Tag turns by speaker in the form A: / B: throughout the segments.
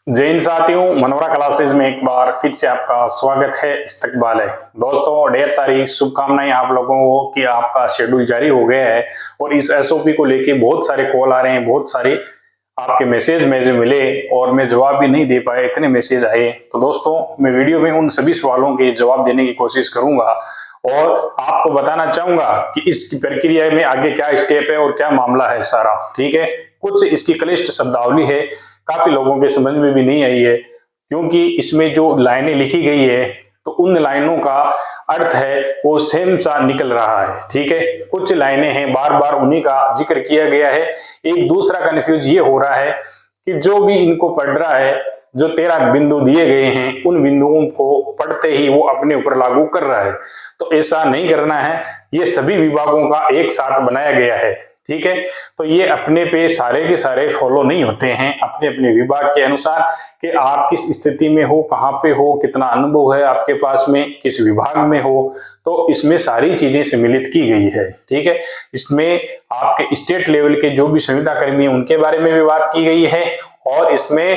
A: जय हिंद साथियों, Monera classes में एक बार फिर से आपका स्वागत है, इस्तकबाल है। दोस्तों, ढेर सारी शुभकामनाएं आप लोगों को कि आपका शेड्यूल जारी हो गया है और इस एसओपी को लेके बहुत सारे कॉल आ रहे हैं, बहुत सारे आपके मैसेज मुझे मिले और मैं जवाब भी नहीं दे पाया, इतने मैसेज आए। तो दोस्तों, मैं वीडियो में उन सभी सवालों के जवाब देने की कोशिश करूंगा और आपको बताना चाहूंगा कि इस प्रक्रिया में आगे क्या स्टेप है और क्या मामला है सारा। ठीक है, कुछ इसकी क्लिष्ट शब्दावली है, काफी लोगों के समझ में भी नहीं आई है, क्योंकि इसमें जो लाइनें लिखी गई है तो उन लाइनों का अर्थ है वो सेम सा निकल रहा है। ठीक है, कुछ लाइनें हैं बार बार उन्हीं का जिक्र किया गया है। एक दूसरा कंफ्यूज ये हो रहा है कि जो भी इनको पढ़ रहा है, जो 13 बिंदु दिए गए हैं उन बिंदुओं को पढ़ते ही वो अपने ऊपर लागू कर रहा है। तो ऐसा नहीं करना है, ये सभी विभागों का एक साथ बनाया गया है। ठीक है, तो ये अपने पे सारे के सारे फॉलो नहीं होते हैं, अपने अपने विभाग के अनुसार कि आप किस स्थिति में हो, कहाँ पे हो, कितना अनुभव है आपके पास में, किस विभाग में हो, तो इसमें सारी चीजें सम्मिलित की गई है। ठीक है, इसमें आपके स्टेट लेवल के जो भी संविदा कर्मी है उनके बारे में भी बात की गई है और इसमें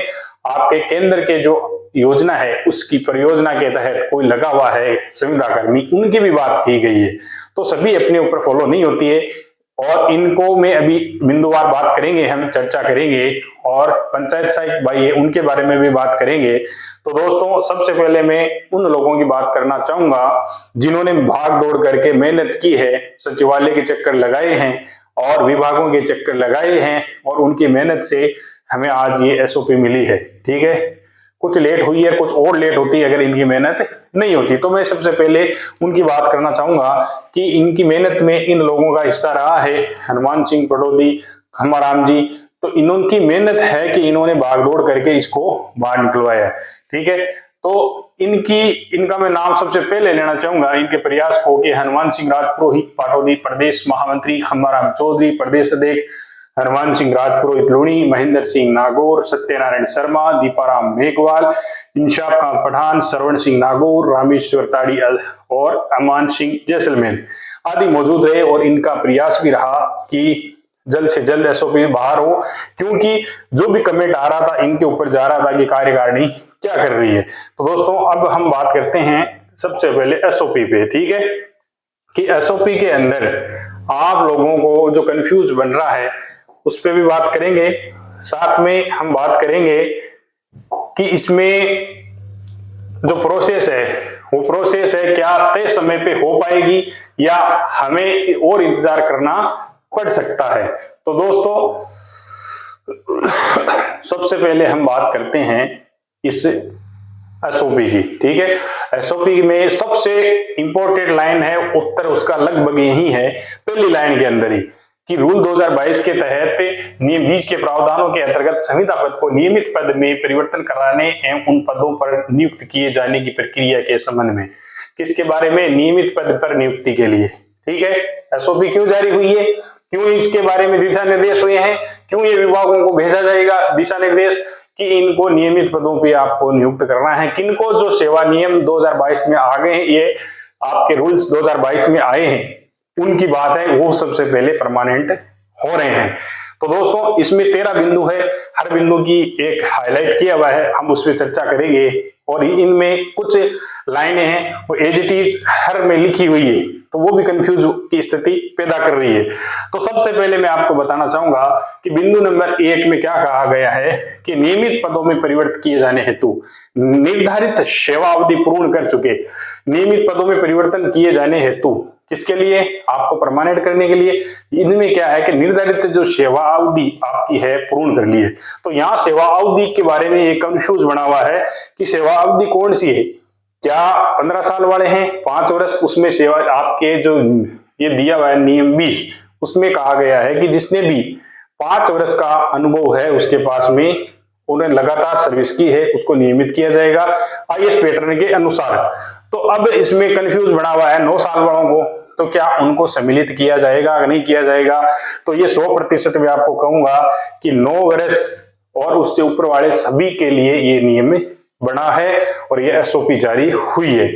A: आपके केंद्र के जो योजना है उसकी परियोजना के तहत कोई लगा हुआ है संविदा कर्मी, उनकी भी बात की गई है। तो सभी अपने ऊपर फॉलो नहीं होती है और इनको में अभी बिंदुवार बात करेंगे, हम चर्चा करेंगे और पंचायत सहायक भाई है उनके बारे में भी बात करेंगे। तो दोस्तों, सबसे पहले मैं उन लोगों की बात करना चाहूंगा जिन्होंने भाग दौड़ करके मेहनत की है, सचिवालय के चक्कर लगाए हैं और विभागों के चक्कर लगाए हैं और उनकी मेहनत से हमें आज ये एसओपी मिली है। ठीक है, कुछ लेट हुई है, कुछ और लेट होती है अगर इनकी मेहनत नहीं होती। तो मैं सबसे पहले उनकी बात करना चाहूंगा कि इनकी मेहनत में इन लोगों का हिस्सा रहा है हनुमान सिंह पटौदी, खम्माराम जी। तो इनकी मेहनत है कि इन्होंने भागदौड़ करके इसको बाहर निकलवाया। ठीक है, तो इनका मैं नाम सबसे पहले लेना चाहूंगा, इनके प्रयास को कि हनुमान सिंह राजपुरोहित पाटौदी प्रदेश महामंत्री, खम्माराम चौधरी प्रदेश अध्यक्ष, हनुमान सिंह राजपुरोहित लूणी, महेंद्र सिंह नागौर, सत्यनारायण शर्मा, दीपाराम मेघवाल, इंशाफ खान पठान, श्रवण सिंह नागौर, रामेश्वर ताड़ी और अमान सिंह जैसलमेर आदि मौजूद रहे और इनका प्रयास भी रहा कि जल्द से जल्द एसओपी में बाहर हो, क्योंकि जो भी कमेंट आ रहा था इनके ऊपर जा रहा था कि कार्यकारिणी क्या कर रही है। तो दोस्तों, अब हम बात करते हैं सबसे पहले एसओपी पे। ठीक है, कि एसओपी के अंदर आप लोगों को जो कंफ्यूज बन रहा है उस पर भी बात करेंगे। साथ में हम बात करेंगे कि इसमें जो प्रोसेस है वो प्रोसेस है क्या तय समय पे हो पाएगी या हमें और इंतजार करना पड़ सकता है। तो दोस्तों, सबसे पहले हम बात करते हैं इस एसओपी की। ठीक है, एसओपी में सबसे इंपॉर्टेंट लाइन है, उत्तर उसका लगभग यही है, पहली लाइन के अंदर ही, कि रूल 2022 के तहत नियम 20 के प्रावधानों के अंतर्गत संविदा पद को नियमित पद में परिवर्तन कराने एवं उन पदों पर नियुक्त किए जाने की प्रक्रिया के संबंध में। किसके बारे में? नियमित पद पर नियुक्ति के लिए। ठीक है, एसओपी क्यों जारी हुई है, क्यों इसके बारे में दिशा निर्देश हुए हैं, क्यों ये विभागों को भेजा जाएगा दिशा निर्देश कि इनको नियमित पदों पे आपको नियुक्त करना है। किनको? जो सेवा नियम 2022 में आ गए हैं, ये आपके रूल्स 2022 में आए हैं उनकी बात है, वो सबसे पहले परमानेंट हो रहे हैं। तो दोस्तों, इसमें 13 बिंदु है, हर बिंदु की एक हाईलाइट किया हुआ है, हम उस पर चर्चा करेंगे और इनमें कुछ लाइनें हैं वो एज इट इज हर में लिखी हुई है, तो वो भी कंफ्यूज की स्थिति पैदा कर रही है। तो सबसे पहले मैं आपको बताना चाहूंगा कि बिंदु नंबर 1 में क्या कहा गया है कि नियमित पदों में परिवर्तित किए जाने हेतु निर्धारित सेवा अवधि पूर्ण कर चुके, नियमित पदों में परिवर्तन किए जाने हेतु किसके लिए? आपको परमानेंट करने के लिए। इनमें क्या है कि निर्धारित जो सेवा अवधि आपकी है पूर्ण कर ली है। तो यहाँ सेवा अवधि के बारे में एक कंफ्यूज बना हुआ है कि सेवा अवधि कौन सी है, क्या 15 साल वाले हैं, 5 वर्ष, उसमें सेवा आपके जो ये दिया हुआ है नियम 20 उसमें कहा गया है कि जिसने भी 5 वर्ष का अनुभव है उसके पास में, उन्हें लगातार सर्विस की है, उसको नियमित किया जाएगा आईएएस पैटर्न के अनुसार। तो अब इसमें कंफ्यूज बना हुआ है 9 साल वालों को, तो क्या उनको सम्मिलित किया जाएगा नहीं किया जाएगा? तो ये 100% मैं आपको कहूंगा कि 9 वर्ष और उससे ऊपर वाले सभी के लिए ये नियम बना है और ये एसओपी जारी हुई है।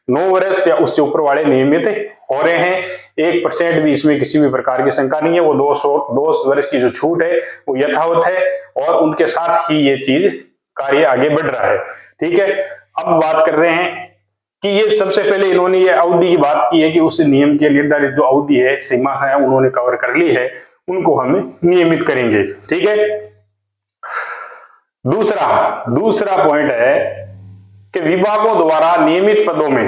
A: 9 वर्ष या उससे ऊपर वाले नियमित हो रहे हैं, 1% भी इसमें किसी भी प्रकार की शंका नहीं है। वो 2 वर्ष की जो छूट है वो यथावत है और उनके साथ ही ये चीज कार्य आगे बढ़ रहा है। ठीक है, अब बात कर रहे हैं कि ये सबसे पहले इन्होंने ये अवधि की बात की है कि उस नियम के निर्धारित जो अवधि है, सीमा है, उन्होंने कवर कर ली है, उनको हम नियमित करेंगे। ठीक है, दूसरा पॉइंट है कि विभागों द्वारा नियमित पदों में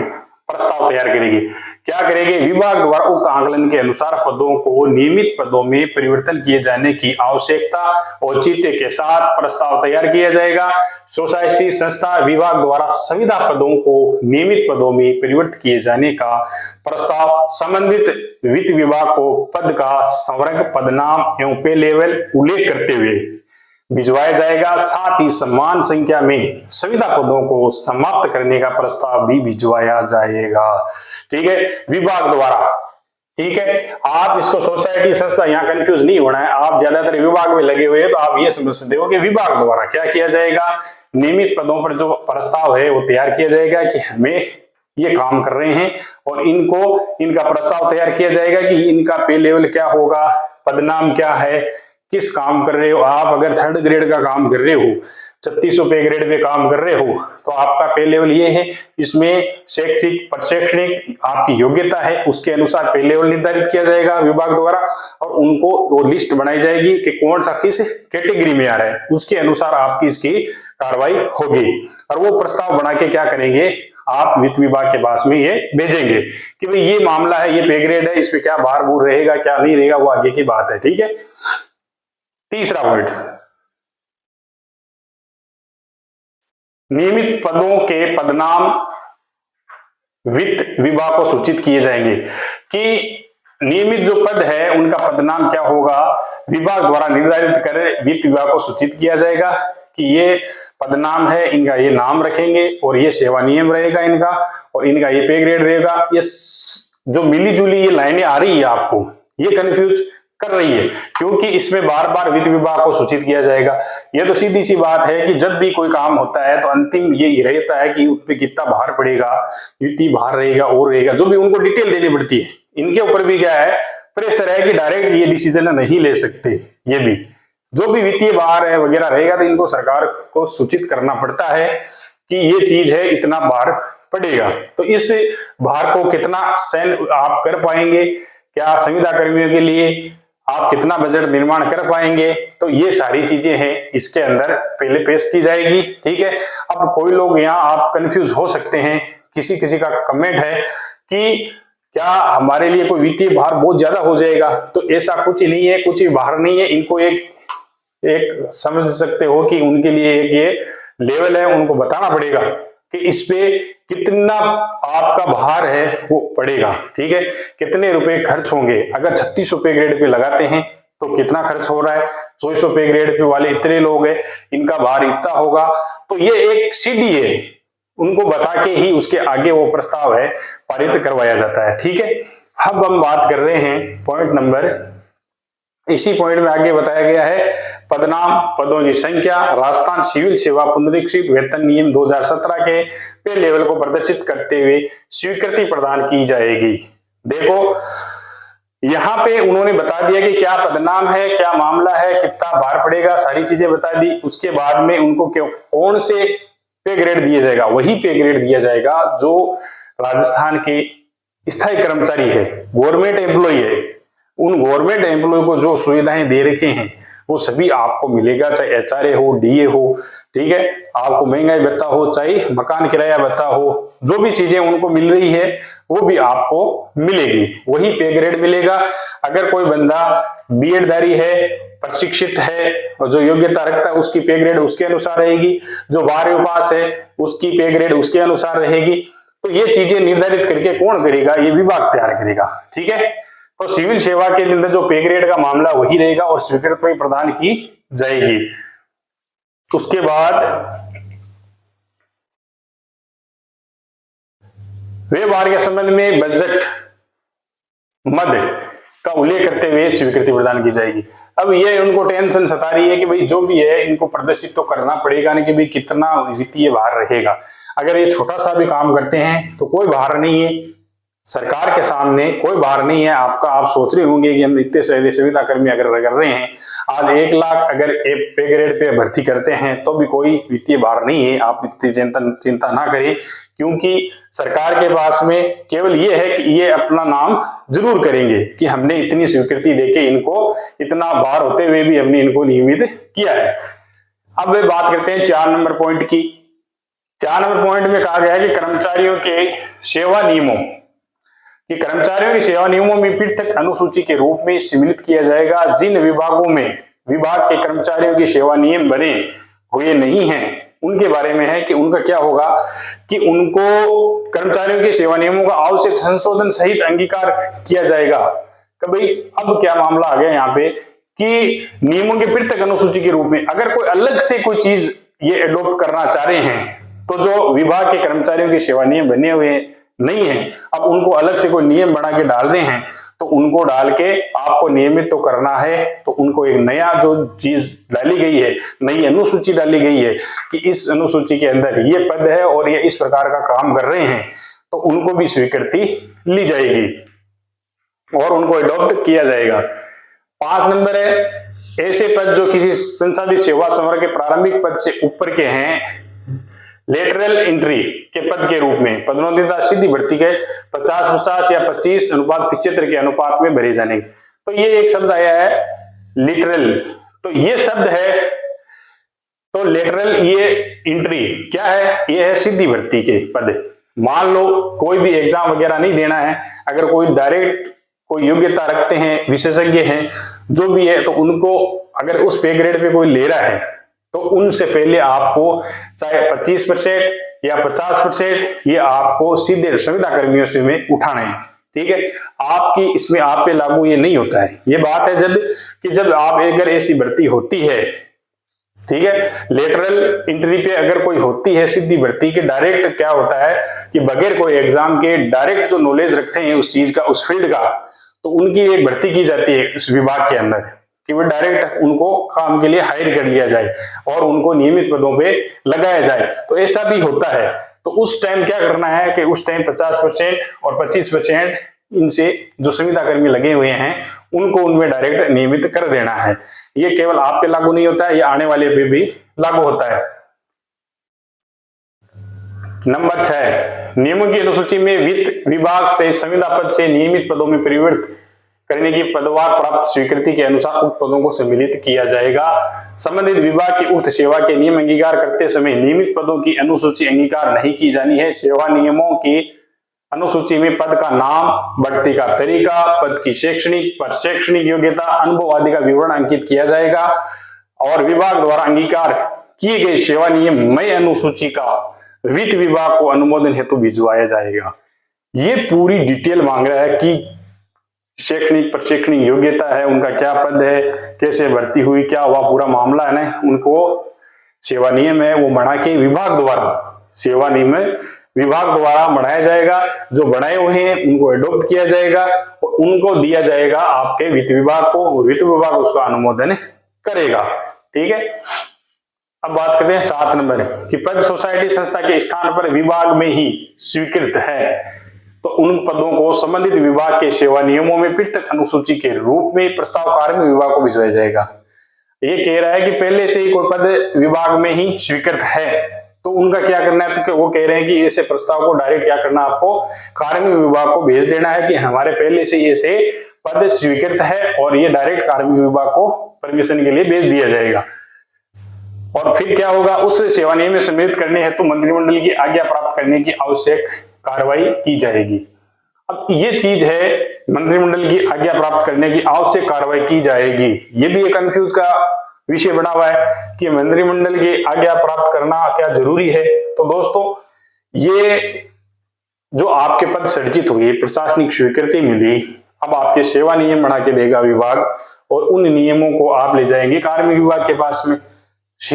A: प्रस्ताव तैयार करेगी। क्या करेंगे? विभाग द्वारा उक्त आकलन के अनुसार पदों को नियमित पदों में परिवर्तन किए जाने की आवश्यकता औचित्य के साथ प्रस्ताव तैयार किया जाएगा। सोसाइटी संस्था विभाग द्वारा संविदा पदों को नियमित पदों में परिवर्तित किए जाने का प्रस्ताव संबंधित वित्त विभाग को पद का संवर्ग, पदनाम एवं पे लेवल उल्लेख करते हुए भिजवाया जाएगा। साथ ही समान संख्या में संविदा पदों को समाप्त करने का प्रस्ताव भी भिजवाया जाएगा। ठीक है, विभाग द्वारा। ठीक है, आप इसको सोसाइटी संस्था यहाँ कंफ्यूज नहीं होना है। आप ज्यादातर विभाग में लगे हुए हैं तो आप ये समझ सकते हो कि विभाग द्वारा क्या किया जाएगा, नियमित पदों पर जो प्रस्ताव है वो तैयार किया जाएगा कि हमें ये काम कर रहे हैं और इनका प्रस्ताव तैयार किया जाएगा कि इनका पे लेवल क्या होगा, पदनाम क्या है, किस काम कर रहे हो आप। अगर 3rd ग्रेड का काम कर रहे हो, 3600 पे ग्रेड पे काम कर रहे हो तो आपका पे लेवल ये है। इसमें शैक्षिक प्रशैक्षणिक आपकी योग्यता है, उसके अनुसार पे लेवल निर्धारित किया जाएगा विभाग द्वारा और उनको वो लिस्ट बनाई जाएगी कि कौन सा किस कैटेगरी में आ रहा है, उसके अनुसार आपकी इसकी कार्रवाई होगी। और वो प्रस्ताव बना के क्या करेंगे, आप वित्त विभाग के पास में ये भेजेंगे कि भाई ये मामला है, ये पे ग्रेड है, इस पे क्या भार भूर रहेगा क्या नहीं रहेगा, वो आगे की बात है। ठीक है, तीसरा पॉइंट, नियमित पदों के पदनाम वित्त विभाग को सूचित किए जाएंगे कि नियमित जो पद है उनका पदनाम क्या होगा, विभाग द्वारा निर्धारित कर वित्त विभाग को सूचित किया जाएगा कि ये पदनाम है, इनका ये नाम रखेंगे और ये सेवा नियम रहेगा इनका और इनका ये पे ग्रेड रहेगा। ये जो मिली जुली ये लाइनें आ रही है आपको, ये कंफ्यूज कर रही है क्योंकि इसमें बार बार वित्त विभाग को सूचित किया जाएगा। यह तो सीधी सी बात है कि जब भी कोई काम होता है तो अंतिम ये रहता है कि उस पर कितना भार पड़ेगा, वित्तीय भार रहेगा और रहेगा, जो भी उनको डिटेल देनी पड़ती है। इनके ऊपर भी क्या है, प्रेशर है कि डायरेक्ट ये डिसीजन नहीं ले सकते। ये भी जो भी वित्तीय भार है वगैरह रहेगा तो इनको सरकार को सूचित करना पड़ता है कि ये चीज है, इतना भार पड़ेगा। तो इस भार को कितना सहन आप कर पाएंगे, क्या संविदा कर्मियों के लिए आप कितना बजट निर्माण कर पाएंगे, तो ये सारी चीजें हैं इसके अंदर पहले पेश की जाएगी। ठीक है, अब कोई लोग यहाँ आप कंफ्यूज हो सकते हैं, किसी का कमेंट है कि क्या हमारे लिए कोई वित्तीय भार बहुत ज्यादा हो जाएगा, तो ऐसा कुछ नहीं है, कुछ भी भार नहीं है। इनको एक समझ सकते हो कि उनके लिए एक ये लेवल है, उनको बताना पड़ेगा कि इस पे कितना आपका भार है वो पड़ेगा। ठीक है, कितने रुपए खर्च होंगे। अगर 3600 पे ग्रेड पे लगाते हैं तो कितना खर्च हो रहा है, 2400 पे ग्रेड पे वाले इतने लोग हैं, इनका भार इतना होगा। तो ये एक सीढ़ी है, उनको बता के ही उसके आगे वो प्रस्ताव है पारित करवाया जाता है। ठीक है, अब हम बात कर रहे हैं पॉइंट नंबर, इसी पॉइंट में आगे बताया गया है पदनाम पदों की संख्या। राजस्थान सिविल सेवा पुनरीक्षित वेतन नियम 2017 के पे लेवल को प्रदर्शित करते हुए स्वीकृति प्रदान की जाएगी। देखो यहाँ पे उन्होंने बता दिया कि क्या पदनाम है, क्या मामला है, कितना भार पड़ेगा, सारी चीजें बता दी। उसके बाद में उनको कौन से पे ग्रेड दिया जाएगा, वही पे ग्रेड दिया जाएगा जो राजस्थान के स्थायी कर्मचारी है, गवर्नमेंट एम्प्लॉय है। उन गवर्नमेंट एम्प्लॉय को जो सुविधाएं दे रखे हैं वो सभी आपको मिलेगा, चाहे एचआरए हो, डीए हो। ठीक है, आपको महंगाई भत्ता हो, चाहे मकान किराया भत्ता हो, जो भी चीजें उनको मिल रही है वो भी आपको मिलेगी, वही पे ग्रेड मिलेगा। अगर कोई बंदा बीएडधारी है, प्रशिक्षित है और जो योग्यता रखता है उसकी पे ग्रेड उसके अनुसार रहेगी, जो 12वीं पास है उसकी पे ग्रेड उसके अनुसार रहेगी। तो ये चीजें निर्धारित करके कौन करेगा, ये विभाग तैयार करेगा। ठीक है, तो सिविल सेवा के अंदर जो पे ग्रेड का मामला वही रहेगा और स्वीकृति प्रदान की जाएगी। उसके बाद व्यवहार के संबंध में बजट मद का उल्लेख करते हुए स्वीकृति प्रदान की जाएगी। अब ये उनको टेंशन सता रही है कि भाई जो भी है इनको प्रदर्शित तो करना पड़ेगा नहीं कि भाई कितना वित्तीय भार रहेगा। अगर ये छोटा सा भी काम करते हैं तो कोई भार नहीं है, सरकार के सामने कोई भार नहीं है आपका। आप सोच रहे होंगे कि हम इतने सारे संविदा कर्मी अगर कर रहे हैं, आज 1 लाख अगर एक पे ग्रेड पे भर्ती करते हैं तो भी कोई वित्तीय भार नहीं है। आप इतनी चिंता ना करें, क्योंकि सरकार के पास में केवल ये है कि ये अपना नाम जरूर करेंगे कि हमने इतनी स्वीकृति देके इनको, इतना भार होते हुए भी हमने इनको नियमित किया है। अब बात करते हैं 4 नंबर पॉइंट की। 4 नंबर पॉइंट में कहा गया है कि कर्मचारियों के सेवा नियमों कि कर्मचारियों की सेवा नियमों में पृथक अनुसूची के रूप में सम्मिलित किया जाएगा। जिन विभागों में विभाग के कर्मचारियों की सेवा नियम बने हुए नहीं हैं, उनके बारे में है कि उनका क्या होगा कि उनको कर्मचारियों के सेवा नियमों का आवश्यक संशोधन सहित अंगीकार किया जाएगा। कि भाई अब क्या मामला आ गया यहाँ पे कि नियमों के पृथक अनुसूची के रूप में अगर कोई अलग से कोई चीज ये एडॉप्ट करना चाह रहे हैं, तो जो विभाग के कर्मचारियों के सेवा नियम बने हुए नहीं है, अब उनको अलग से कोई नियम बना के डाल रहे हैं, तो उनको डाल के आपको नियमित तो करना है। तो उनको एक नया जो चीज डाली गई है, नई अनुसूची डाली गई है कि इस अनुसूची के अंदर ये पद है और ये इस प्रकार का काम कर रहे हैं, तो उनको भी स्वीकृति ली जाएगी और उनको एडॉप्ट किया जाएगा। 5 नंबर है ऐसे पद जो किसी संसाधित सेवा संवर्ग के प्रारंभिक पद से ऊपर के हैं, लेटरल एंट्री के पद के रूप में पदोन्नति सीधी भर्ती के 50-50 या 25:75 के अनुपात में भरे जाने। तो ये एक शब्द आया है लिटरल, तो ये शब्द है, तो लेटरल ये एंट्री क्या है, ये है सीधी भर्ती के पद। मान लो कोई भी एग्जाम वगैरह नहीं देना है, अगर कोई डायरेक्ट कोई योग्यता रखते हैं, विशेषज्ञ हैं, जो भी है, तो उनको अगर उस पे ग्रेड पे कोई ले रहा है तो उनसे पहले आपको चाहे 25% या 50% ये आपको सीधे संविदा कर्मियों से में उठाना है। ठीक है, आपकी इसमें आप पे लागू ये नहीं होता है। ये बात है जब आप अगर ऐसी भर्ती होती है, ठीक है, लेटरल एंट्री पे अगर कोई होती है सीधी भर्ती के, डायरेक्ट क्या होता है कि बगैर कोई एग्जाम के डायरेक्ट जो नॉलेज रखते हैं उस चीज का, उस फील्ड का, तो उनकी एक भर्ती की जाती है उस विभाग के अंदर कि वो डायरेक्ट उनको काम के लिए हायर कर लिया जाए और उनको नियमित पदों पे लगाया जाए। तो ऐसा भी होता है। तो उस टाइम क्या करना है कि उस टाइम 50% और 25% इनसे जो संविदा कर्मी लगे हुए हैं उनको उनमें डायरेक्ट नियमित कर देना है। ये केवल आप पे लागू नहीं होता है, ये आने वाले पे भी लागू होता है। नंबर 6, नियमों की अनुसूची में वित्त विभाग से संविदा पद से नियमित पदों में परिवर्तित करने की पदवार प्राप्त स्वीकृति के अनुसार उक्त पदों को सम्मिलित किया जाएगा। संबंधित विभाग की उक्त सेवा के नियम अंगीकार करते समय नियमित पदों की अनुसूची अंगीकार नहीं की जानी है। सेवा नियमों की अनुसूची में पद का नाम, बढ़ती का तरीका, पद की शैक्षणिक प्रशैक्षणिक योग्यता, अनुभव आदि का विवरण अंकित किया जाएगा और विभाग द्वारा अंगीकार किए गए सेवा नियम मई अनुसूची का वित्त विभाग को अनुमोदन हेतु भिजवाया जाएगा। ये पूरी डिटेल मांग रहा है कि शैक्षणिक प्रशैक्षणिक योग्यता है, उनका क्या पद है, कैसे भर्ती हुई, क्या हुआ, पूरा मामला है ना, उनको सेवा नियम है वो बना के विभाग द्वारा, सेवा नियम विभाग द्वारा बनाया जाएगा। जो बनाए हुए हैं उनको एडॉप्ट किया जाएगा और उनको दिया जाएगा आपके वित्त विभाग को, वित्त विभाग उसका अनुमोदन करेगा। ठीक है, अब बात करते हैं 7 नंबर कि पद सोसाइटी संस्था के स्थान पर विभाग में ही स्वीकृत है तो उन पदों को संबंधित विभाग के सेवा नियमों में पृथक अनुसूची के रूप में प्रस्ताव कार्मिक विभाग को भिजवाया जाएगा। ये कह रहा है कि पहले से ही कोई पद विभाग में ही स्वीकृत है तो उनका क्या करना है, तो वो कह रहे हैं कि ऐसे प्रस्ताव को डायरेक्ट क्या करना, आपको कार्मिक विभाग को भेज देना है कि हमारे पहले से ऐसे पद स्वीकृत है और ये डायरेक्ट कार्मिक विभाग को परमिशन के लिए भेज दिया जाएगा। और फिर क्या होगा, उस सेवा नियम में सम्मिलित करने हेतु मंत्रिमंडल की आज्ञा प्राप्त करने की आवश्यक कार्रवाई की जाएगी। अब ये चीज है, मंत्रिमंडल की आज्ञा प्राप्त करने की आवश्यक कार्रवाई की जाएगी। ये भी एक कंफ्यूज का विषय बना हुआ है कि मंत्रिमंडल की आज्ञा प्राप्त करना क्या जरूरी है। तो दोस्तों, ये जो आपके पद सृजित हुए, प्रशासनिक स्वीकृति मिली, अब आपके सेवा नियम बना के देगा विभाग और उन नियमों को आप ले जाएंगे कार्मिक विभाग के पास में,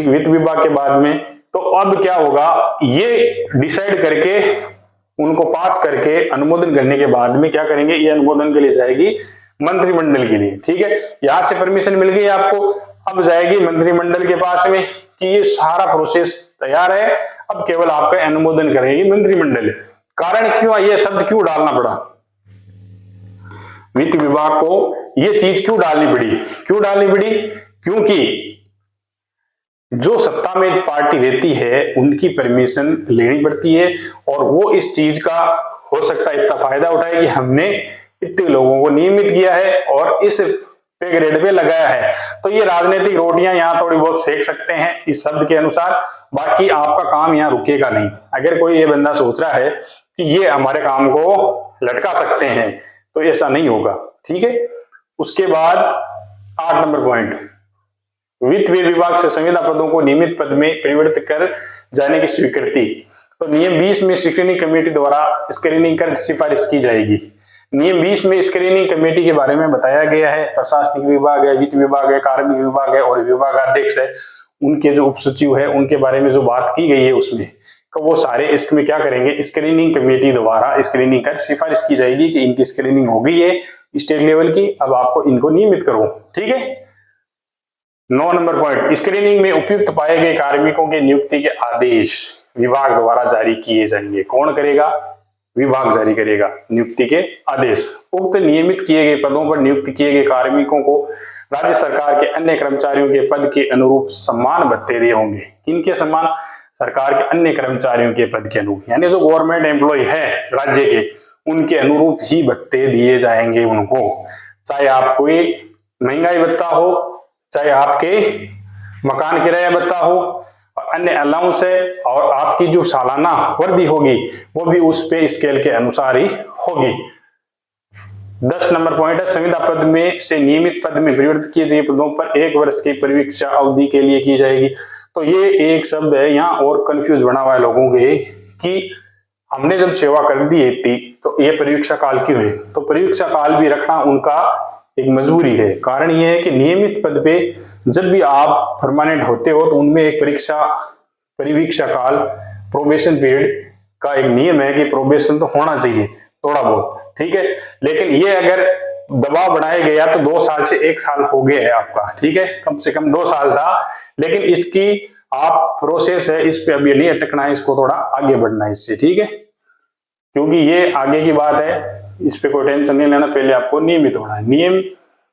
A: वित्त विभाग के बाद में। तो अब क्या होगा, ये डिसाइड करके उनको पास करके अनुमोदन करने के बाद में क्या करेंगे, ये अनुमोदन के लिए जाएगी मंत्रिमंडल के लिए। ठीक है, यहां से परमिशन मिल गई आपको, अब जाएगी मंत्रिमंडल के पास में कि ये सारा प्रोसेस तैयार है, अब केवल आपका अनुमोदन करेगी मंत्रिमंडल। कारण क्यों, ये शब्द क्यों डालना पड़ा, वित्त विभाग को ये चीज क्यों डालनी पड़ी? क्योंकि जो सत्ता में पार्टी रहती है उनकी परमिशन लेनी पड़ती है और वो इस चीज का हो सकता है इतना फायदा उठाए कि हमने इतने लोगों को नियमित किया है और इस पे ग्रेड पे लगाया है। तो ये राजनीतिक रोटियां यहाँ थोड़ी बहुत सेक सकते हैं इस शब्द के अनुसार, बाकी आपका काम यहाँ रुकेगा नहीं। अगर कोई ये बंदा सोच रहा है कि ये हमारे काम को लटका सकते हैं तो ऐसा नहीं होगा, ठीक है। उसके बाद 8 नंबर पॉइंट, वित्त विभाग से संविदा पदों को नियमित पद में परिवर्तित कर जाने की स्वीकृति। तो नियम 20 में स्क्रीनिंग कमेटी द्वारा स्क्रीनिंग कर सिफारिश की जाएगी। नियम 20 में स्क्रीनिंग कमेटी के बारे में बताया गया है। प्रशासनिक विभाग है, वित्त विभाग है, कार्मिक विभाग है और विभागाध्यक्ष है, उनके जो उप सचिव है उनके बारे में जो बात की गई है उसमें तो वो सारे इसमें क्या करेंगे, स्क्रीनिंग कमेटी द्वारा स्क्रीनिंग कर सिफारिश की जाएगी कि इनकी स्क्रीनिंग हो गई है स्टेट लेवल की, अब आपको इनको नियमित करो, ठीक है। 9 नंबर पॉइंट, स्क्रीनिंग में उपयुक्त पाए गए कार्मिकों के नियुक्ति के आदेश विभाग द्वारा जारी किए जाएंगे। कौन करेगा? विभाग जारी करेगा नियुक्ति के आदेश। उक्त नियमित किए गए पदों पर नियुक्त किए गए कार्मिकों को राज्य सरकार के अन्य कर्मचारियों के पद के अनुरूप सम्मान भत्ते दिए होंगे। किनके सम्मान? सरकार के अन्य कर्मचारियों के पद के अनुरूप, यानी जो गवर्नमेंट एम्प्लॉय है राज्य के उनके अनुरूप ही भत्ते दिए जाएंगे उनको, चाहे आपको एक महंगाई भत्ता हो, चाहे आपके मकान किराया भत्ता हो, अन्य अलाउंस है और आपकी जो सालाना वर्दी होगी वो भी उस पे स्केल के अनुसार ही होगी। 10 नंबर पॉइंट है, संविदा पद में से नियमित पद में परिवर्तित किए गए पदों पर 1 वर्ष की परीक्षा अवधि के लिए की जाएगी। तो ये एक शब्द है यहाँ और कंफ्यूज बना हुआ है लोगों के कि हमने जब सेवा कर दी थी तो ये परीक्षा काल क्यों है? तो परीक्षा काल भी रखना उनका एक मजबूरी है। कारण यह है कि नियमित पद पे जब भी आप परमानेंट होते हो तो उनमें एक परीक्षा काल प्रोबेशन पीरियड का एक नियम है कि प्रोबेशन तो होना चाहिए थोड़ा बहुत, ठीक है। लेकिन ये अगर दबाव बढ़ाया गया तो 2 साल से 1 साल हो गया है आपका, ठीक है, कम से कम 2 साल था, लेकिन इसकी आप प्रोसेस है इस पे अभी नहीं अटकना है, इसको थोड़ा आगे बढ़ना है इससे, ठीक है, क्योंकि ये आगे की बात है, इस पे कोई टेंशन नहीं लेना, पहले आपको नियमित होना है। नियम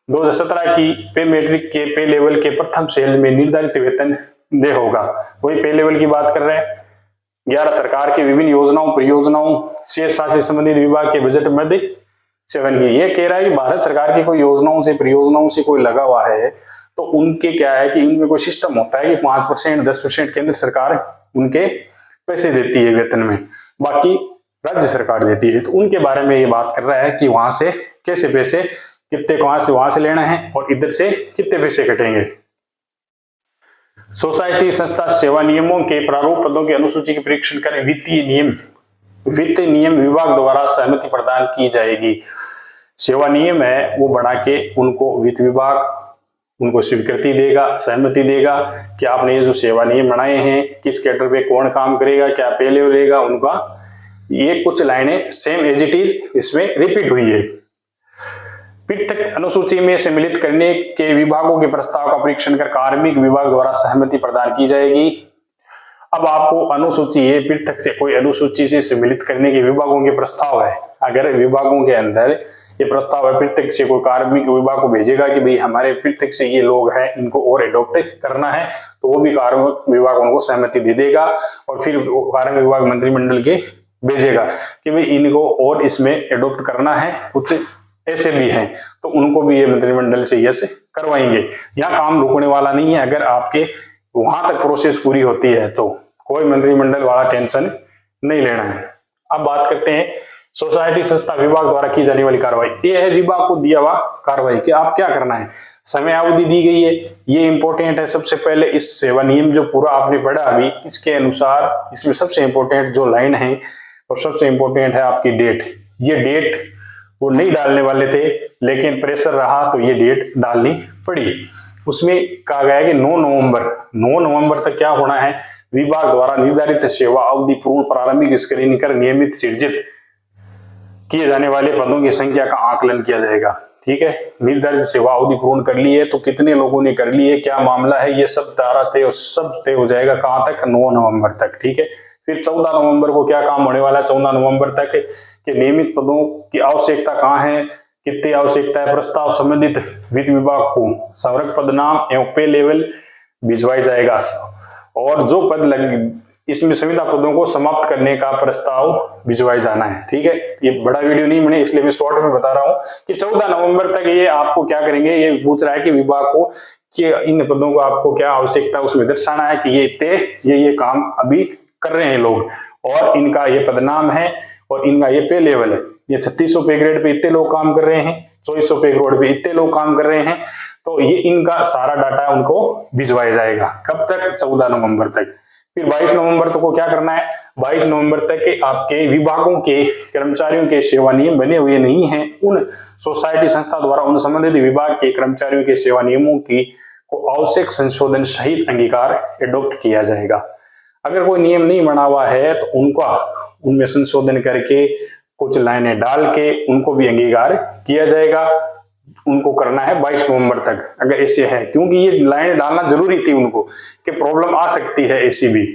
A: 2017 की पे मैट्रिक के पे लेवल के प्रथम सेल में निर्धारित वेतन दे होगा, वही पे लेवल की बात कर रहे हैं। 11 सरकार की विभिन्न योजनाओं परियोजनाओं शेष राशि संबंधित विभाग के बजट मध्य 7 की ये कह रहा है कि भारत सरकार की कोई योजनाओं से परियोजनाओं से कोई लगा हुआ है तो उनके क्या है कि उनमें कोई सिस्टम होता है कि 5% 10% केंद्र सरकार उनके पैसे देती है वेतन में, बाकी राज्य सरकार देती है। तो उनके बारे में ये बात कर रहा है कि वहां से कैसे पैसे, कितने वहां से लेना है और इधर से कितने पैसे कटेंगे। सोसाइटी संस्था सेवा नियमों के प्रारूप पदों की अनुसूची के परीक्षण कर वित्त नियम विभाग द्वारा सहमति प्रदान की जाएगी। सेवा नियम है वो बना के उनको वित्त विभाग उनको स्वीकृति देगा, सहमति देगा कि आपने ये जो सेवा नियम बनाए हैं किस कैडर पे कौन काम करेगा, क्या पे लेगा, उनका ये कुछ लाइनें सेम एज इट इज इसमें रिपीट हुई है। पृथक अनुसूची में सम्मिलित करने के विभागों के प्रस्ताव का परीक्षण कर कार्मिक विभाग द्वारा सहमति प्रदान की जाएगी। अब आपको अनुसूची है पृथक से कोई अनुसूची से सम्मिलित करने के विभागों के प्रस्ताव है, अगर विभागों के अंदर ये प्रस्ताव है पृथक से कोई कार्मिक विभाग को भेजेगा कि भाई हमारे पृथक से ये लोग हैं इनको और एडॉप्ट करना है, तो वो भी कार्मिक विभाग उनको सहमति दे देगा और फिर कार्मिक विभाग मंत्रिमंडल के भेजेगा कि भाई इनको और इसमें एडॉप्ट करना है, कुछ ऐसे भी हैं तो उनको भी ये मंत्रिमंडल से यस करवाएंगे। यहाँ काम रुकने वाला नहीं है, अगर आपके वहां तक प्रोसेस पूरी होती है तो कोई मंत्रिमंडल वाला टेंशन नहीं लेना है। अब बात करते हैं सोसाइटी संस्था विभाग द्वारा की जाने वाली कार्रवाई। ये है विभाग को दिया हुआ कार्रवाई कि आप क्या करना है, समय अवधि दी गई है, ये इंपॉर्टेंट है। सबसे पहले इस सेवा नियम जो पूरा आपने पढ़ा अभी इसके अनुसार इसमें सबसे इंपॉर्टेंट जो लाइन है और सबसे इंपॉर्टेंट है आपकी डेट। ये डेट वो नहीं डालने वाले थे लेकिन प्रेशर रहा तो ये डेट डालनी पड़ी। उसमें कहा गया है कि 9 नवंबर तक क्या होना है, विभाग द्वारा निर्धारित सेवा अवधि पूर्ण प्रारंभिक स्क्रीनिंग कर नियमित सृजित किए जाने वाले पदों की संख्या का आकलन किया जाएगा। ठीक है, निर्धारित सेवा अवधि पूर्ण कर ली है तो कितने लोगों ने कर ली है, क्या मामला है, ये सब तारा सब तय हो जाएगा। कहां तक? 9 नवंबर तक। ठीक है, फिर 14 नवंबर को क्या काम होने वाला है, 14 नवंबर तक के नियमित पदों की आवश्यकता कहाँ है, कितनी आवश्यकता है, प्रस्ताव संबंधित वित्त विभाग को संवर्ग पद नाम एवं पे लेवल भिजवाया जाएगा। और जो पद लग इसमें संविदा पदों को समाप्त करने का प्रस्ताव भिजवाया जाना है। ठीक है, ये बड़ा वीडियो नहीं बने इसलिए मैं शॉर्ट में बता रहा हूं कि 14 नवंबर तक ये आपको क्या करेंगे, ये पूछ रहा है कि विभाग को कि इन पदों को आपको क्या आवश्यकता उसमें दर्शाना है कि ये काम अभी कर रहे हैं लोग और इनका ये पदनाम है और इनका ये पे लेवल है। ये 3600 पे ग्रेड पे इतने लोग काम कर रहे हैं, 2400 पे ग्रेड पे इतने लोग काम कर रहे हैं, तो ये इनका सारा डाटा उनको भिजवाया जाएगा। कब तक? 14 नवंबर तक। फिर 22 नवंबर तक को क्या करना है, 22 नवंबर तक के आपके विभागों के कर्मचारियों के सेवा नियम बने हुए नहीं हैं, उन सोसाइटी संस्था द्वारा उन संबंधित विभाग के कर्मचारियों के सेवा नियमों की को आवश्यक संशोधन सहित अंगीकार एडॉप्ट किया जाएगा। अगर कोई नियम नहीं बना हुआ है तो उनमें संशोधन करके कुछ लाइनें डाल के उनको भी अंगीकार किया जाएगा। उनको करना है 22 नवंबर तक, अगर ऐसे है, क्योंकि ये लाइनें डालना जरूरी थी उनको कि प्रॉब्लम आ सकती है ऐसी भी।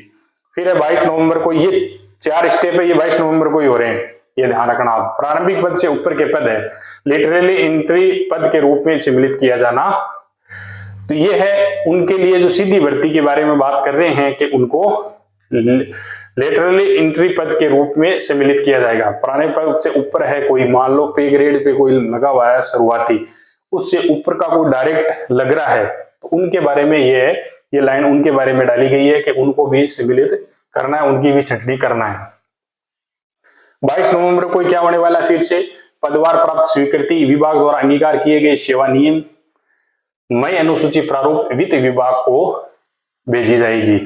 A: फिर है 22 नवंबर को, ये 4 स्टेप है, ये 22 नवंबर को ही हो रहे हैं, ये ध्यान रखना। आप प्रारंभिक पद से ऊपर के पद है लिटरली एंट्री पद के रूप में सम्मिलित किया जाना। तो ये है उनके लिए जो सीधी भर्ती के बारे में बात कर रहे हैं कि उनको लेटरली एंट्री पद के रूप में सम्मिलित किया जाएगा। पुराने पद से ऊपर है कोई, मान लो पे ग्रेड पे कोई लगा हुआ है शुरुआती, उससे ऊपर का कोई डायरेक्ट लग रहा है, तो उनके बारे में ये लाइन उनके बारे में डाली गई है कि उनको भी सम्मिलित करना है, उनकी भी छंटनी करना है। 22 नवंबर को क्या होने वाला है, फिर से पदवार प्राप्त स्वीकृति विभाग द्वारा अंगीकार किए गए सेवा नियम मई अनुसूची प्रारूप वित्त विभाग को भेजी जाएगी।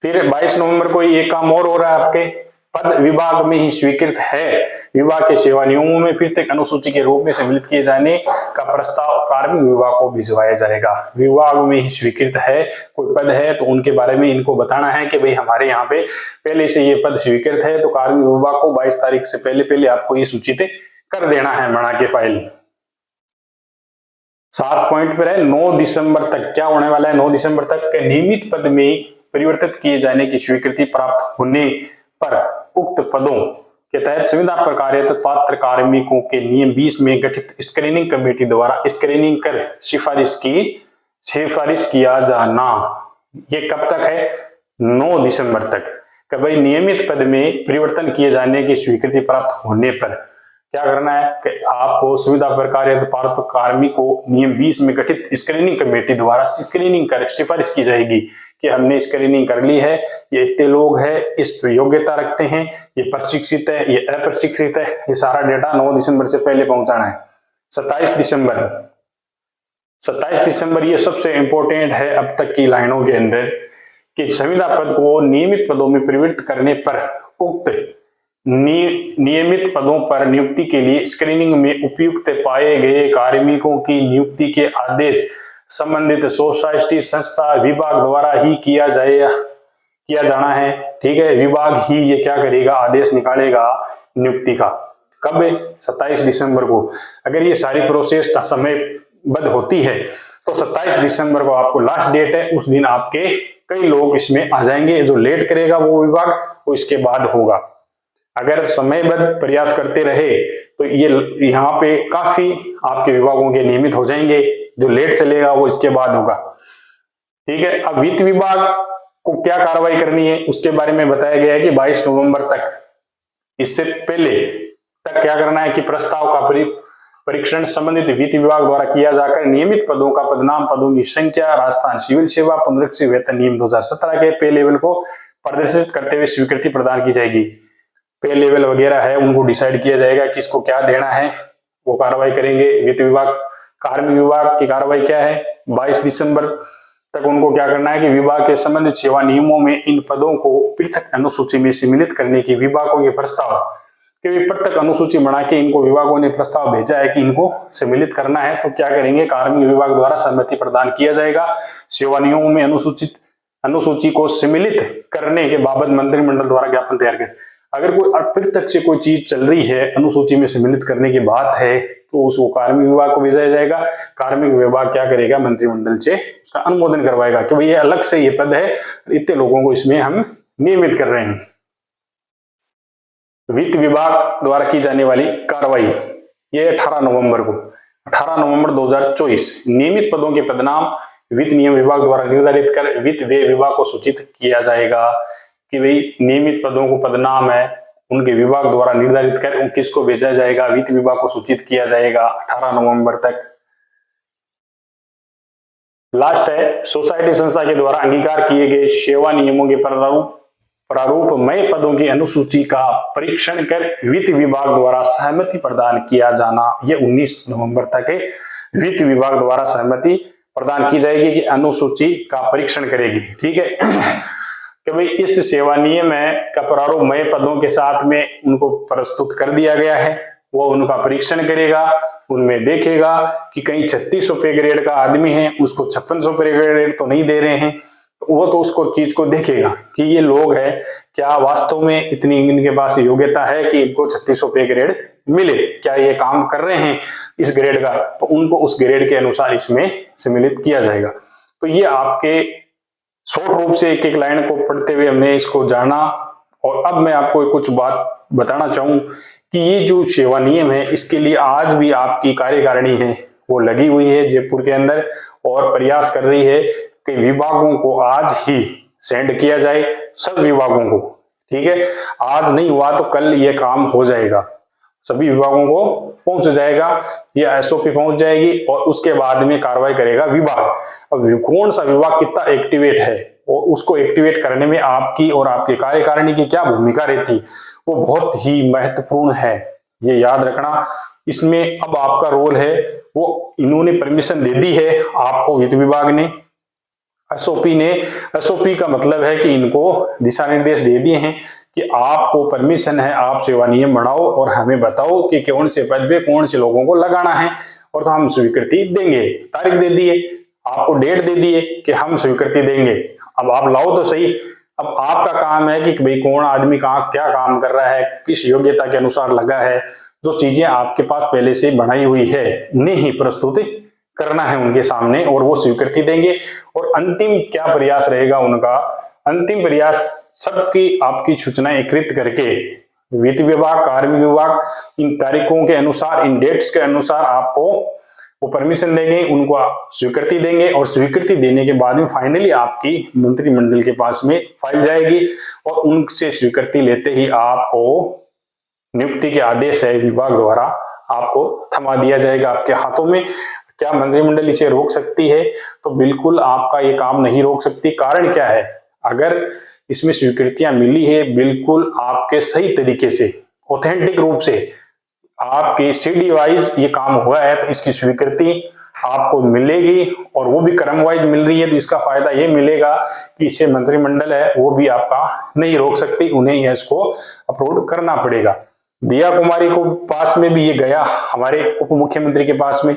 A: फिर 22 नवंबर को एक काम और हो रहा है, आपके पद विभाग में ही स्वीकृत है, विभाग के सेवा नियमों में फिर तक अनुसूची के रूप में सम्मिलित किए जाने का प्रस्ताव कार्मिक विभाग को भिजवाया जाएगा। विभाग में ही स्वीकृत है, कोई पद है तो उनके बारे में इनको बताना है कि भाई हमारे यहाँ पे पहले से ये पद स्वीकृत है, तो कार्मिक विभाग को 22 तारीख से पहले आपको ये सूचित कर देना है बना के फाइल। 7 पॉइंट पर है 9 दिसंबर तक क्या होने वाला है, 9 दिसंबर तक के नियमित पद में परिवर्तित किए जाने की स्वीकृति प्राप्त होने पर उक्त पदों के तहत संविदा पर कार्यरत पात्र कार्मिकों के नियम 20 में गठित स्क्रीनिंग कमेटी द्वारा स्क्रीनिंग कर सिफारिश किया जाना। ये कब तक है? 9 दिसंबर तक। कि भाई नियमित पद में परिवर्तन किए जाने की स्वीकृति प्राप्त होने पर क्या करना है कि आपको सुविधा पर कार्यरत पात्र कार्मिकों नियम 20 में गठित स्क्रीनिंग कमेटी द्वारा स्क्रीनिंग कर सिफारिश की जाएगी कि हमने स्क्रीनिंग कर ली है, ये इतने लोग हैं, इस योग्यता रखते हैं, ये प्रशिक्षित है, ये अप्रशिक्षित है, ये सारा डेटा 9 दिसंबर से पहले पहुंचाना है। 27 दिसंबर ये सबसे इंपॉर्टेंट है अब तक की लाइनों के अंदर कि संविदा पद को नियमित पदों में परिवर्तित करने पर उक्त नियमित पदों पर नियुक्ति के लिए स्क्रीनिंग में उपयुक्त पाए गए कार्मिकों की नियुक्ति के आदेश संबंधित सोसाइटी संस्था विभाग द्वारा ही किया जाना है। ठीक है, विभाग ही ये क्या करेगा, आदेश निकालेगा नियुक्ति का। कब? 27 दिसंबर को। अगर ये सारी प्रोसेस समयबद्ध होती है तो 27 दिसंबर को आपको लास्ट डेट है, उस दिन आपके कई लोग इसमें आ जाएंगे। जो लेट करेगा वो विभाग वो इसके बाद होगा। अगर समयबद्ध प्रयास करते रहे तो ये यहाँ पे काफी आपके विभागों के नियमित हो जाएंगे। जो लेट चलेगा वो इसके बाद होगा। ठीक है, अब वित्त विभाग को क्या कार्रवाई करनी है उसके बारे में बताया गया है कि 22 नवंबर तक, इससे पहले तक क्या करना है कि प्रस्ताव का परीक्षण संबंधित वित्त विभाग द्वारा किया जाकर नियमित पदों का पदनाम, पदों की संख्या, राजस्थान सिविल सेवा 15 वेतन नियम 2017 के पे लेवल को प्रदर्शित करते हुए स्वीकृति प्रदान की जाएगी। पे लेवल वगैरह है उनको डिसाइड किया जाएगा किसको क्या देना है, वो कार्रवाई करेंगे वित्त विभाग। कार्मिक विभाग की कार्रवाई क्या है, 22 दिसंबर तक उनको क्या करना है कि विभाग के संबंधित सेवा नियमों में इन पदों को पृथक अनुसूची में सम्मिलित करने की विभागों के प्रस्ताव के पृथक अनुसूची बना के इनको विभागों ने प्रस्ताव भेजा है कि इनको सम्मिलित करना है। तो क्या करेंगे, कार्मिक विभाग द्वारा सहमति प्रदान किया जाएगा। सेवा नियमों में अनुसूची को सम्मिलित करने के बाबत मंत्रिमंडल द्वारा ज्ञापन तैयार करें। अगर कोई पृथक से कोई चीज चल रही है, अनुसूची में सम्मिलित करने की बात है, तो उसको कार्मिक विभाग को भेजा जाएगा। कार्मिक विभाग क्या करेगा, मंत्रिमंडल से उसका अनुमोदन करवाएगा कि भाई ये अलग से ये पद है, इतने लोगों को इसमें हम नियमित कर रहे हैं। वित्त विभाग द्वारा की जाने वाली कार्रवाई, ये 18 नवंबर को, 18 नवंबर 2024। नियमित पदों के पदनाम वित्त नियम विभाग द्वारा निर्धारित कर वित्त व्यय विभाग को सूचित किया जाएगा कि भाई नियमित पदों को पदनाम है उनके विभाग द्वारा निर्धारित कर किसको भेजा जाएगा, वित्त विभाग को सूचित किया जाएगा 18 नवंबर तक। लास्ट है, सोसाइटी संस्था के द्वारा अंगीकार किए गए सेवा नियमों के प्रारूपमय पदों की अनुसूची का परीक्षण कर वित्त विभाग द्वारा सहमति प्रदान किया जाना। ये 19 नवंबर तक है। वित्त विभाग द्वारा सहमति प्रदान की जाएगी कि अनुसूची का परीक्षण करेगी। ठीक है कि भाई इस सेवा नियम का प्रारूपमय पदों के साथ में उनको प्रस्तुत कर दिया गया है, वो उनका परीक्षण करेगा, उनमें देखेगा कि कहीं 3600 पे ग्रेड का आदमी है उसको 5600 पे ग्रेड तो नहीं दे रहे हैं, वो तो उसको चीज को देखेगा कि ये लोग है क्या वास्तव में इतनी इनके पास योग्यता है कि इनको 3600 पे ग्रेड मिले, क्या ये काम कर रहे हैं इस ग्रेड का, तो उनको उस ग्रेड के अनुसार इसमें सम्मिलित किया जाएगा। तो ये आपके शॉर्ट रूप से एक एक लाइन को पढ़ते हुए हमने इसको जाना। और अब मैं आपको कुछ बात बताना चाहूं कि ये जो सेवा नियम है इसके लिए आज भी आपकी कार्यकारिणी है वो लगी हुई है जयपुर के अंदर और प्रयास कर रही है कि विभागों को आज ही सेंड किया जाए, सब विभागों को। ठीक है, आज नहीं हुआ तो कल ये काम हो जाएगा, सभी विभागों को पहुंच जाएगा, ये एसओपी पहुंच जाएगी और उसके बाद में कार्रवाई करेगा विभाग। अब कौन सा विभाग कितना एक्टिवेट है और उसको एक्टिवेट करने में आपकी और आपके कार्यकारिणी की क्या भूमिका रहती वो बहुत ही महत्वपूर्ण है, ये याद रखना। इसमें अब आपका रोल है वो इन्होंने परमिशन दे दी है आपको, वित्त विभाग ने, एसओपी का मतलब है कि इनको दिशा निर्देश दे दिए हैं कि आपको परमिशन है, आप सेवा नियम बनाओ और हमें बताओ कि कौन से पद पे कौन से लोगों को लगाना है और तो हम स्वीकृति देंगे। तारीख दे दिए, आपको डेट दे दिए कि हम स्वीकृति देंगे, अब आप लाओ तो सही। अब आपका काम है कि भाई कौन आदमी कहाँ क्या काम कर रहा है, किस योग्यता के अनुसार लगा है, जो चीजें आपके पास पहले से बनाई हुई है उन्हें ही प्रस्तुत करना है उनके सामने और वो स्वीकृति देंगे। और अंतिम क्या प्रयास रहेगा उनका, अंतिम प्रयास सबकी आपकी सूचनाएं एकत्रित करके वित्त विभाग, कार्मिक विभाग इन तारीखों के अनुसार, इन डेट्स के अनुसार आपको वो परमिशन देंगे, उनको स्वीकृति देंगे और स्वीकृति देने के बाद में फाइनली आपकी मंत्रिमंडल के पास में फाइल जाएगी और उनसे स्वीकृति लेते ही आपको नियुक्ति के आदेश है विभाग द्वारा आपको थमा दिया जाएगा आपके हाथों में। क्या मंत्रिमंडल इसे रोक सकती है? तो बिल्कुल आपका ये काम नहीं रोक सकती। कारण क्या है, अगर इसमें स्वीकृतियां मिली है बिल्कुल आपके सही तरीके से, ऑथेंटिक रूप से आपके सीडी वाइज ये काम हुआ है तो इसकी स्वीकृति आपको मिलेगी और वो भी क्रम वाइज मिल रही है तो इसका फायदा ये मिलेगा कि इससे मंत्रिमंडल है वो भी आपका नहीं रोक सकती, उन्हें इसको अप्रूव करना पड़ेगा। दिया कुमारी को पास में भी ये गया हमारे उप मुख्यमंत्री के पास में,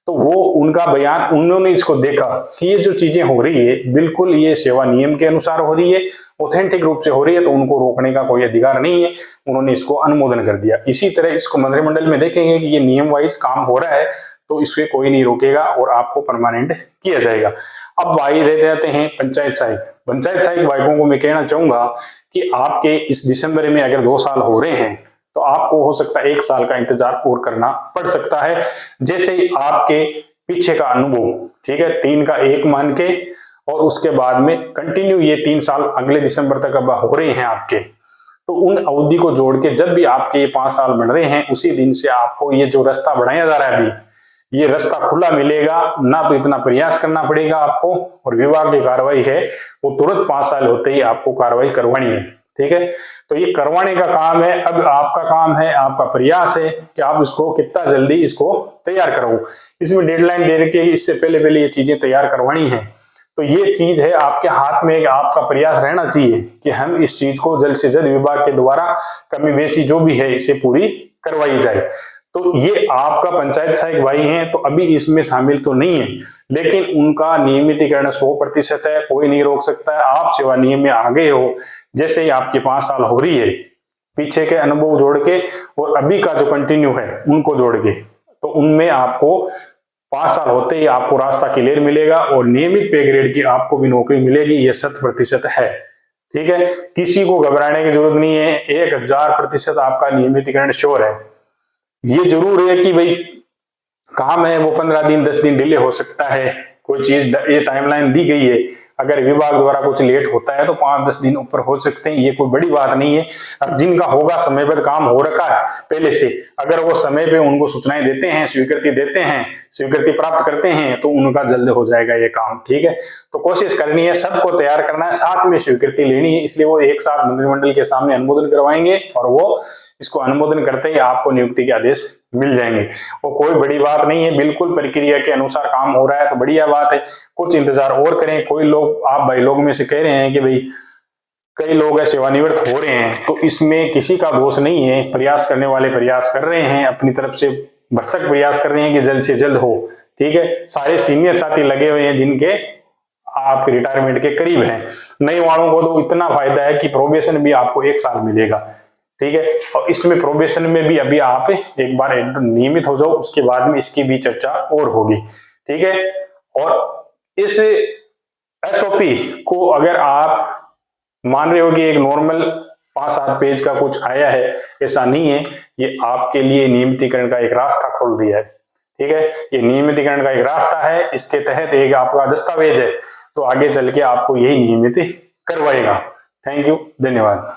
A: तो वो उनका बयान, उन्होंने इसको देखा कि ये जो चीजें हो रही है बिल्कुल ये सेवा नियम के अनुसार हो रही है, ऑथेंटिक रूप से हो रही है, तो उनको रोकने का कोई अधिकार नहीं है, उन्होंने इसको अनुमोदन कर दिया। इसी तरह इसको मंत्रिमंडल में देखेंगे कि ये नियम वाइज काम हो रहा है तो इसके कोई नहीं रोकेगा और आपको परमानेंट किया जाएगा। अब भाई रह जाते हैं पंचायत सहायक। पंचायत सहायक भाइयों को मैं कहना चाहूंगा कि आपके इस दिसंबर में अगर 2 साल हो रहे हैं तो आपको हो सकता है 1 साल का इंतजार और करना पड़ सकता है। जैसे ही आपके पीछे का अनुभव, ठीक है, 3 का 1 मान के और उसके बाद में कंटिन्यू ये 3 साल अगले दिसंबर तक अब हो रहे हैं आपके, तो उन अवधि को जोड़ के जब भी आपके 5 साल बन रहे हैं उसी दिन से आपको ये जो रास्ता बढ़ाया जा रहा है अभी ये रास्ता खुला मिलेगा, ना तो इतना प्रयास करना पड़ेगा आपको और विभाग की कार्रवाई है वो तुरंत 5 साल होते ही आपको कार्रवाई करवानी है। ठीक है, तो ये करवाने का काम है, अब आपका काम है, आपका प्रयास है कि आप इसको कितना जल्दी इसको तैयार करो। इसमें डेडलाइन दे रखी है, इससे पहले ये चीजें तैयार करवानी है, तो ये चीज है आपके हाथ में, आपका प्रयास रहना चाहिए कि हम इस चीज को जल्द से जल्द विभाग के द्वारा कमी बेसी जो भी है इसे पूरी करवाई जाए। तो ये आपका पंचायत सहायक भाई हैं तो अभी इसमें शामिल तो नहीं है, लेकिन उनका नियमितीकरण 100% है, कोई नहीं रोक सकता है। आप सेवा नियम में आ गए हो, जैसे ही आपके 5 साल हो रही है, पीछे के अनुभव जोड़ के और अभी का जो कंटिन्यू है उनको जोड़ के, तो उनमें आपको 5 साल होते ही आपको रास्ता क्लियर मिलेगा और नियमित पे ग्रेड की आपको भी नौकरी मिलेगी, ये 100% है। ठीक है, किसी को घबराने की जरूरत नहीं है, 1000% आपका नियमितीकरण श्योर है। ये जरूर है कि भाई काम है वो 15 दिन 10 दिन डिले हो सकता है, कोई चीज ये टाइमलाइन दी गई है, अगर विभाग द्वारा कुछ लेट होता है तो 5-10 दिन ऊपर हो सकते हैं, ये कोई बड़ी बात नहीं है। और जिनका होगा समय पर काम हो रखा है पहले से, अगर वो समय पे उनको सूचनाएं देते हैं, स्वीकृति देते हैं, स्वीकृति प्राप्त करते हैं, तो उनका जल्द हो जाएगा ये काम। ठीक है, तो कोशिश करनी है, सबको तैयार करना है, साथ में स्वीकृति लेनी है, इसलिए वो एक साथ मंत्रिमंडल के सामने अनुमोदन करवाएंगे और वो इसको अनुमोदन करते ही आपको नियुक्ति के आदेश मिल जाएंगे। वो कोई बड़ी बात नहीं है, बिल्कुल प्रक्रिया के अनुसार काम हो रहा है तो बढ़िया बात है, कुछ इंतजार और करें। कोई लोग, आप भाई लोग में से कह रहे हैं कि भाई कई लोग सेवानिवृत्त हो रहे हैं, तो इसमें किसी का दोष नहीं है, प्रयास करने वाले प्रयास कर रहे हैं, अपनी तरफ से भरसक प्रयास कर रहे हैं कि जल्द से जल्द हो। ठीक है, सारे सीनियर साथी लगे हुए हैं जिनके आपके रिटायरमेंट के करीब हैं। नए वालों को तो इतना फायदा है कि प्रोबेशन भी आपको 1 साल मिलेगा। ठीक है, और इसमें प्रोबेशन में भी अभी आप एक बार नियमित हो जाओ, उसके बाद में इसकी भी चर्चा और होगी। ठीक है, और इस एसओपी को अगर आप मान रहे हो कि एक नॉर्मल 5-7 पेज का कुछ आया है, ऐसा नहीं है, ये आपके लिए नियमितीकरण का एक रास्ता खोल दिया है। ठीक है, ये नियमितीकरण का एक रास्ता है, इसके तहत एक आपका दस्तावेज है, तो आगे चल के आपको यही नियमित करवाएगा। थैंक यू, धन्यवाद।